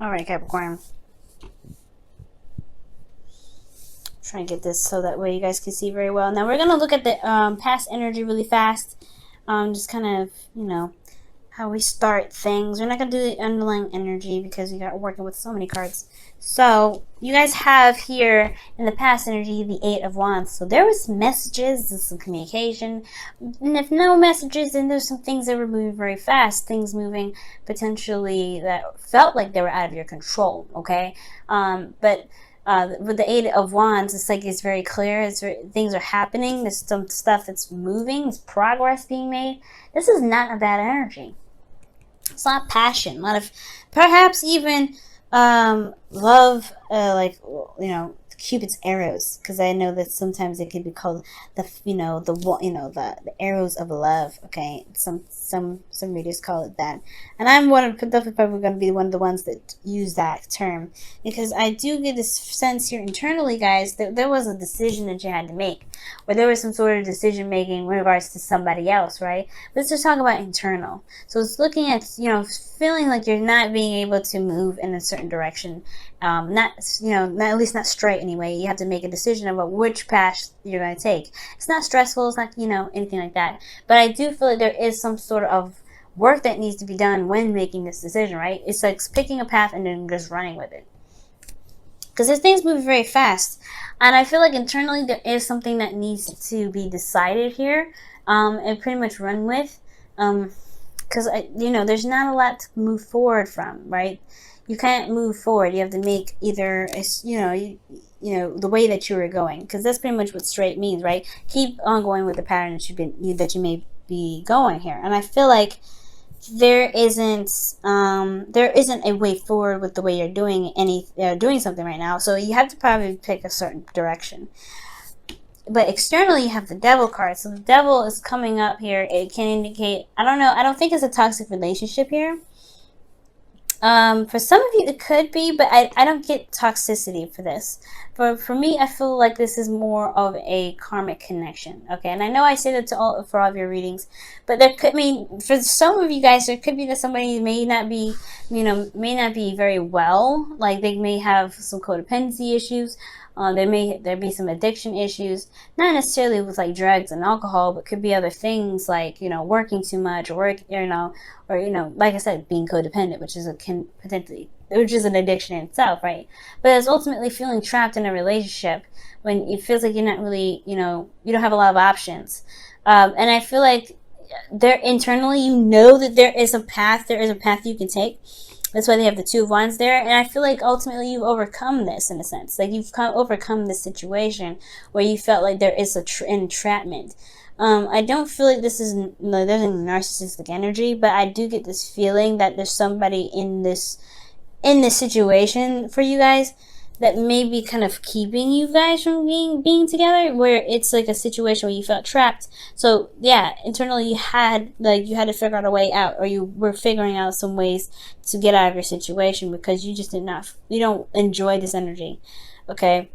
All right, Capricorn. Try and get this so that way you guys can see very well. Now we're gonna look at the past energy really fast. Just kind of, you know, how we start things. We're not going to do the underlying energy because we got working with so many cards. So you guys have here in the past energy the Eight of Wands. So there was messages, there's some communication, and if no messages, then there's some things that were moving very fast, things moving potentially that felt like they were out of your control. Okay, but with the Eight of Wands, it's like it's very clear. Things are happening. There's some stuff that's moving. There's progress being made. This is not a bad energy. It's a lot of passion, a lot of perhaps even love, like, you know, Cupid's arrows, because I know that sometimes it could be called the arrows of love. Okay, some readers call it that, and I'm definitely probably going to be one of the ones that use that term, because I do get this sense here internally, guys, that there was a decision that you had to make, or there was some sort of decision making with regards to somebody else, right? Let's just talk about internal. So it's looking at, you know, feeling like you're not being able to move in a certain direction, not at least not straight anyway. You have to make a decision about which path you're going to take. It's not stressful. It's not, anything like that. But I do feel like there is some sort of work that needs to be done when making this decision, right? It's like picking a path and then just running with it. Because there's things moving very fast. And I feel like internally there is something that needs to be decided here, and pretty much run with. Because, there's not a lot to move forward from, right? You can't move forward. You have to make either, the way that you were going. Because that's pretty much what straight means, right? Keep on going with the pattern that you may be going here. And I feel like there isn't a way forward with the way you're doing something right now. So you have to probably pick a certain direction. But externally, you have the Devil card. So the Devil is coming up here. It can indicate, I don't know, I don't think it's a toxic relationship here. For some of you, it could be, but I don't get toxicity for this. For me, I feel like this is more of a karmic connection. Okay, and I know I say that for all of your readings, but there could for some of you guys, there could be that somebody may not be very well. Like they may have some codependency issues. There be some addiction issues, not necessarily with like drugs and alcohol, but could be other things like, working too much, or like I said, being codependent, which is an addiction in itself, right? But it's ultimately feeling trapped in a relationship when it feels like you're not really, you don't have a lot of options. And I feel like there internally, that there is a path you can take. That's why they have the Two of Wands there. And I feel like ultimately you've overcome this in a sense. Like you've overcome this situation where you felt like there is entrapment. I don't feel like there's any narcissistic energy, but I do get this feeling that there's somebody in this situation for you guys that may be kind of keeping you guys from being together, where it's like a situation where you felt trapped. So yeah, internally you had to figure out a way out, or you were figuring out some ways to get out of your situation because you just you don't enjoy this energy. Okay.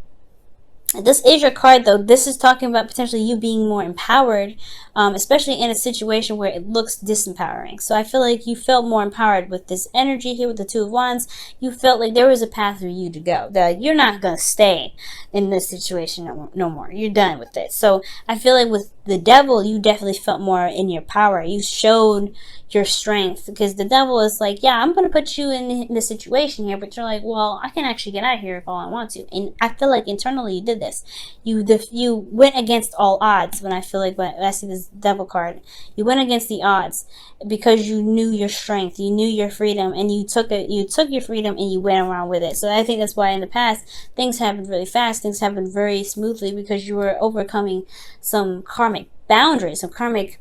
This is your card, though. This is talking about potentially you being more empowered, especially in a situation where it looks disempowering. So I feel like you felt more empowered with this energy here with the Two of Wands. You felt like there was a path for you to go. That you're not going to stay in this situation no more. You're done with it. So I feel like with the Devil, you definitely felt more in your power. You showed your strength, because the Devil is like, yeah, I'm going to put you in this situation here, but you're like, well, I can actually get out of here if all I want to. And I feel like internally you did this. You went against all odds. When I see this Devil card, you went against the odds because you knew your strength, you knew your freedom, and you took your freedom and you went around with it. So I think that's why in the past things happened really fast, things happened very smoothly, because you were overcoming some karmic boundaries, some karmic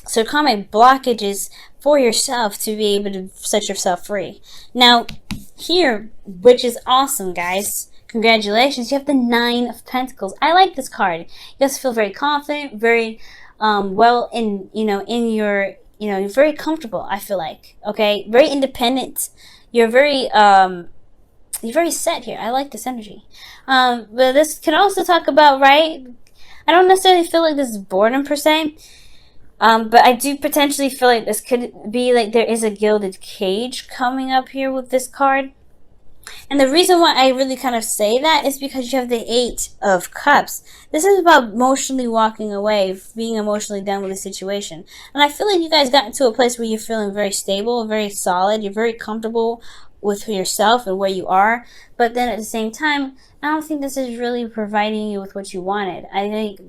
blockages for yourself to be able to set yourself free. Now, here, which is awesome, guys. Congratulations, you have the Nine of Pentacles. I like this card. You guys feel very confident, very you're very comfortable, I feel like. Okay, very independent. You're very set here. I like this energy. But this can also talk about, right? I don't necessarily feel like this is boredom per se. But I do potentially feel like this could be like there is a gilded cage coming up here with this card. And the reason why I really kind of say that is because you have the Eight of Cups. This is about emotionally walking away, being emotionally done with the situation. And I feel like you guys got into a place where you're feeling very stable, very solid, you're very comfortable with yourself and where you are. But then at the same time, I don't think this is really providing you with what you wanted. I think,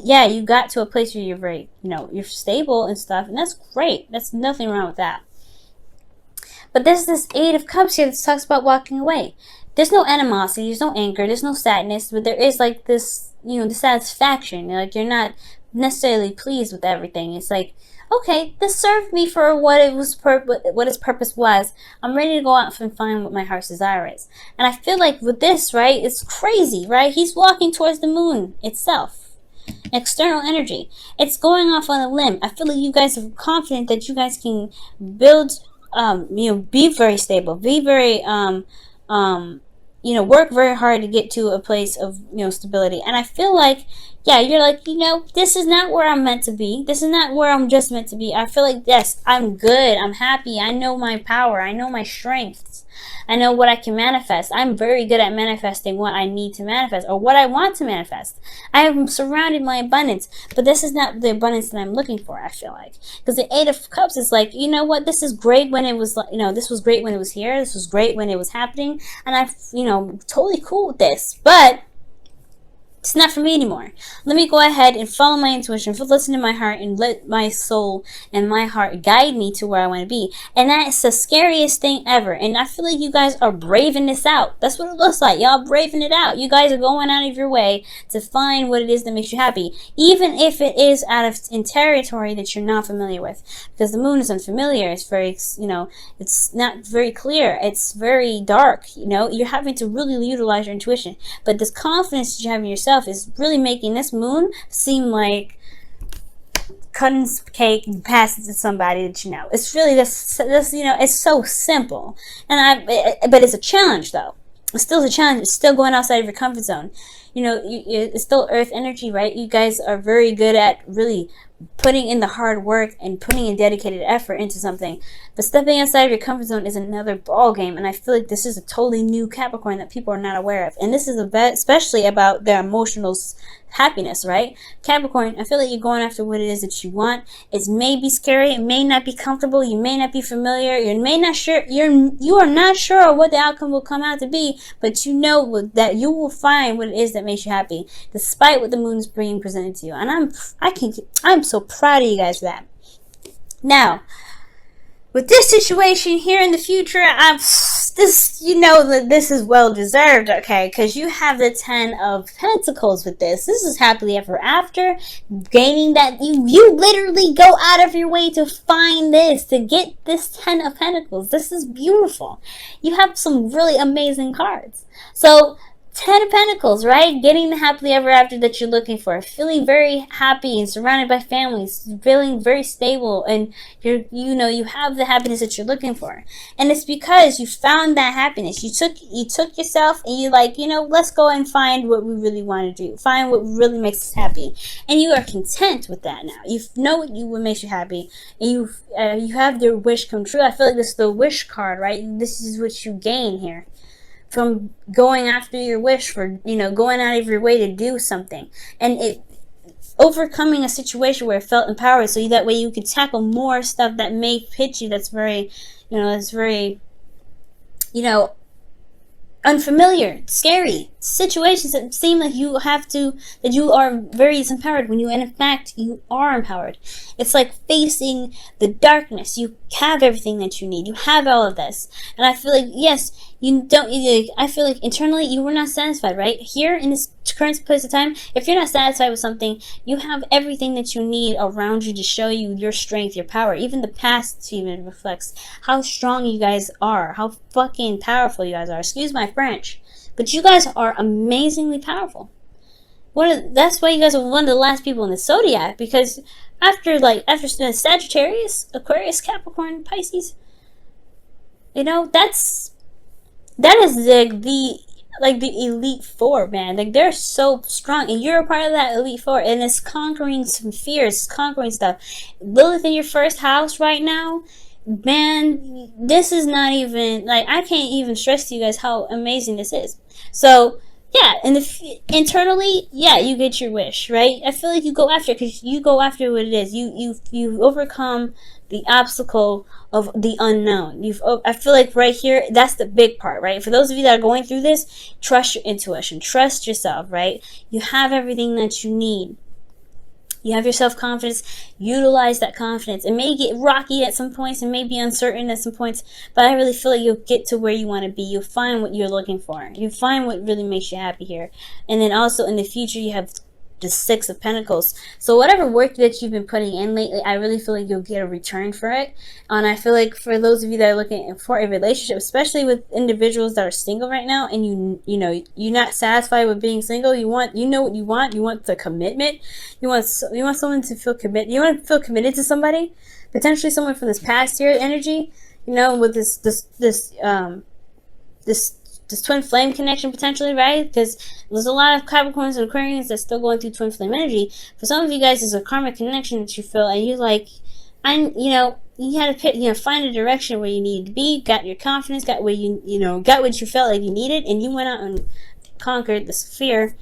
yeah, you got to a place where you're very, you're stable and stuff, and that's great. That's nothing wrong with that. But there's this Eight of Cups here that talks about walking away. There's no animosity, there's no anger, there's no sadness, but there is like this, the satisfaction. Like you're not necessarily pleased with everything. It's like, okay, this served me for what its purpose was. I'm ready to go out and find what my heart's desire is. And I feel like with this, right, it's crazy, right? He's walking towards the moon itself. External energy. It's going off on a limb. I feel like you guys are confident that you guys can build, be very stable, be very, work very hard to get to a place of, stability. And I feel like, yeah, you're like, this is not where I'm meant to be. This is not where I'm just meant to be. I feel like, yes, I'm good. I'm happy. I know my power. I know my strengths. I know what I can manifest. I'm very good at manifesting what I need to manifest or what I want to manifest. I am surrounded by abundance, but this is not the abundance that I'm looking for, I feel like. Because the Eight of Cups is like, you know what, this is great when it was, this was great when it was here. This was great when it was happening. And I'm, totally cool with this. But it's not for me anymore. Let me go ahead and follow my intuition, listen to my heart, and let my soul and my heart guide me to where I want to be. And that's the scariest thing ever. And I feel like you guys are braving this out. That's what it looks like. Y'all braving it out. You guys are going out of your way to find what it is that makes you happy. Even if it is in territory that you're not familiar with. Because the moon is unfamiliar. It's very, it's not very clear. It's very dark. You're having to really utilize your intuition. But this confidence that you have in yourself is really making this moon seem like cutting cake and passing to somebody that It's really this it's so simple. But it's a challenge though. It's still a challenge. It's still going outside of your comfort zone. It's still earth energy, right? You guys are very good at really putting in the hard work and putting in dedicated effort into something. But stepping outside of your comfort zone is another ball game, and I feel like this is a totally new Capricorn that people are not aware of. And this is especially about their emotional happiness, right? Capricorn, I feel like you're going after what it is that you want. It may be scary, it may not be comfortable, you may not be familiar, you are not sure what the outcome will come out to be, but you know that you will find what it is that makes you happy, despite what the moon is being presented to you. And I'm so proud of you guys for that. Now, with this situation here in the future, this is well deserved, okay? Because you have the 10 of Pentacles with this. This is happily ever after, gaining that you literally go out of your way to find this, to get this 10 of Pentacles. This is beautiful. You have some really amazing cards. So 10 of Pentacles, right? Getting the happily ever after that you're looking for. Feeling very happy and surrounded by families. Feeling very stable, and you have the happiness that you're looking for. And it's because you found that happiness. You took yourself and you let's go and find what we really want to do. Find what really makes us happy. And you are content with that now. You know what makes you happy, and you have your wish come true. I feel like this is the wish card, right? This is what you gain here from going after your wish, for going out of your way to do something, and overcoming a situation where it felt empowered, so that way you could tackle more stuff that may hit you that's very unfamiliar, scary situations that seem like that you are very empowered when in fact you are empowered. It's like facing the darkness. You have everything that you need. You have all of this. And I feel like, yes, I feel like internally you were not satisfied, right? Here in this current place of time, if you're not satisfied with something, you have everything that you need around you to show you your strength, your power. Even the past even reflects how strong you guys are, how fucking powerful you guys are. Excuse my French. But you guys are amazingly powerful. That's why you guys are one of the last people in the zodiac, because after Sagittarius, Aquarius, Capricorn, Pisces, that is the like the elite four, man. Like they're so strong, and you're a part of that elite four, and it's conquering some fears, it's conquering stuff. Lilith in your first house right now, man. This is not even like, I can't even stress to you guys how amazing this is. So yeah, and internally, yeah, you get your wish, right? I feel like you go after it because you go after what it is. You overcome the obstacle of the unknown. I feel like right here, that's the big part, right? For those of you that are going through this, trust your intuition, trust yourself, right? You have everything that you need. You have your self-confidence. Utilize that confidence. It may get rocky at some points. It may be uncertain at some points. But I really feel like you'll get to where you want to be. You'll find what you're looking for. You find what really makes you happy here. And then also in the future, you have the Six of Pentacles. So whatever work that you've been putting in lately, I really feel like you'll get a return for it. And I feel like for those of you that are looking for a relationship, especially with individuals that are single right now, and you know you're not satisfied with being single, you know what you want. You want the commitment. You want someone to feel committed. You want to feel committed to somebody, potentially someone from this past year energy. You know, with this twin flame connection potentially, right? Because there's a lot of Capricorns and Aquarians that's still going through twin flame energy. For some of you guys, there's a karmic connection that you feel, and you like, you had to pick, find a direction where you needed to be, got your confidence, got where got what you felt like you needed, and you went out and conquered this fear.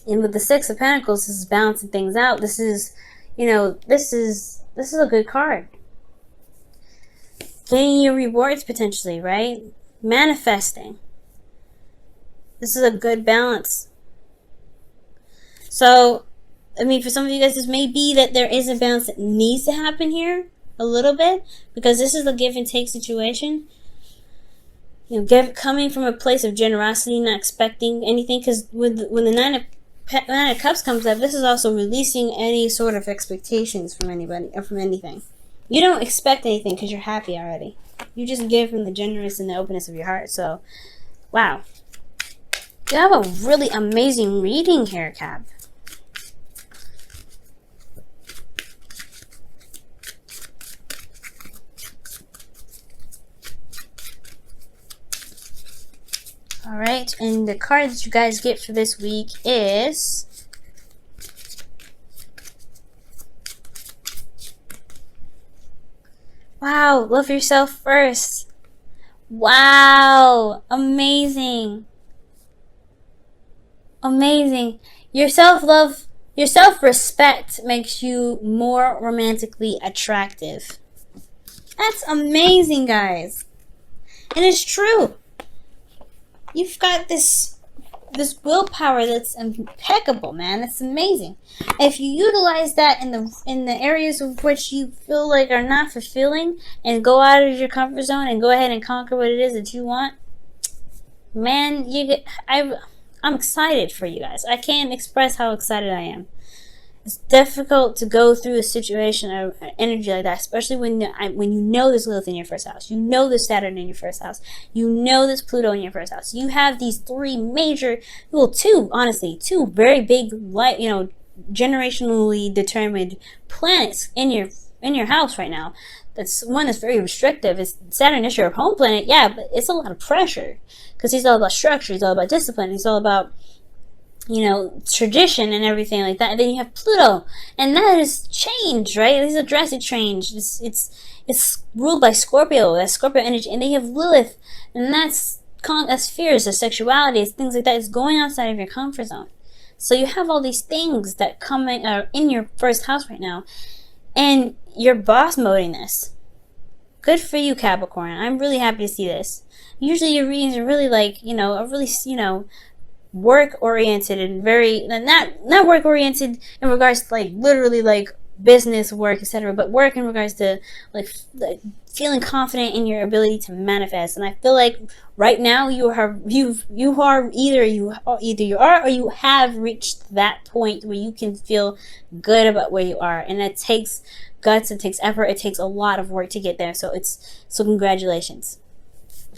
And with the Six of Pentacles, this is balancing things out. This is, this is a good card. Getting your rewards potentially, right? Manifesting. This is a good balance. So, I mean, for some of you guys, this may be that there is a balance that needs to happen here a little bit, because this is a give and take situation. Coming from a place of generosity, not expecting anything, because when the Nine of Cups comes up, this is also releasing any sort of expectations from anybody or from anything. You don't expect anything because you're happy already. You just give from the generous and the openness of your heart. So, wow. You have a really amazing reading here, Cap. Alright, and the card that you guys get for this week is... Wow, love yourself first. Wow, amazing. Amazing. Your self-love, your self-respect makes you more romantically attractive. That's amazing, guys. And it's true. You've got this willpower that's impeccable, man. That's amazing. If you utilize that in the areas of which you feel like are not fulfilling, and go out of your comfort zone and go ahead and conquer what it is that you want, man, I'm excited for you guys. I can't express how excited I am. It's difficult to go through a situation or energy like that, especially when you know there's Lilith in your first house. You know there's Saturn in your first house. You know there's Pluto in your first house. You have these three major, two very big, generationally determined planets in your house right now. That's one that's very restrictive. It's Saturn is your home planet, yeah, but it's a lot of pressure because he's all about structure. He's all about discipline. He's all about tradition and everything like that. And then you have Pluto, and that is change, right? It's a drastic change. It's ruled by Scorpio. That's Scorpio energy, and then you have Lilith, and that's fears, that's sexuality, it's things like that. It's going outside of your comfort zone. So you have all these things that are in your first house right now, and you're boss moding this. Good for you, Capricorn. I'm really happy to see this. Usually your readings are really work oriented and very not work oriented in regards to literally business work, etc., but work in regards to feeling confident in your ability to manifest. And I feel like right now you have reached that point where you can feel good about where you are, and it takes guts, it takes effort, it takes a lot of work to get there. So congratulations.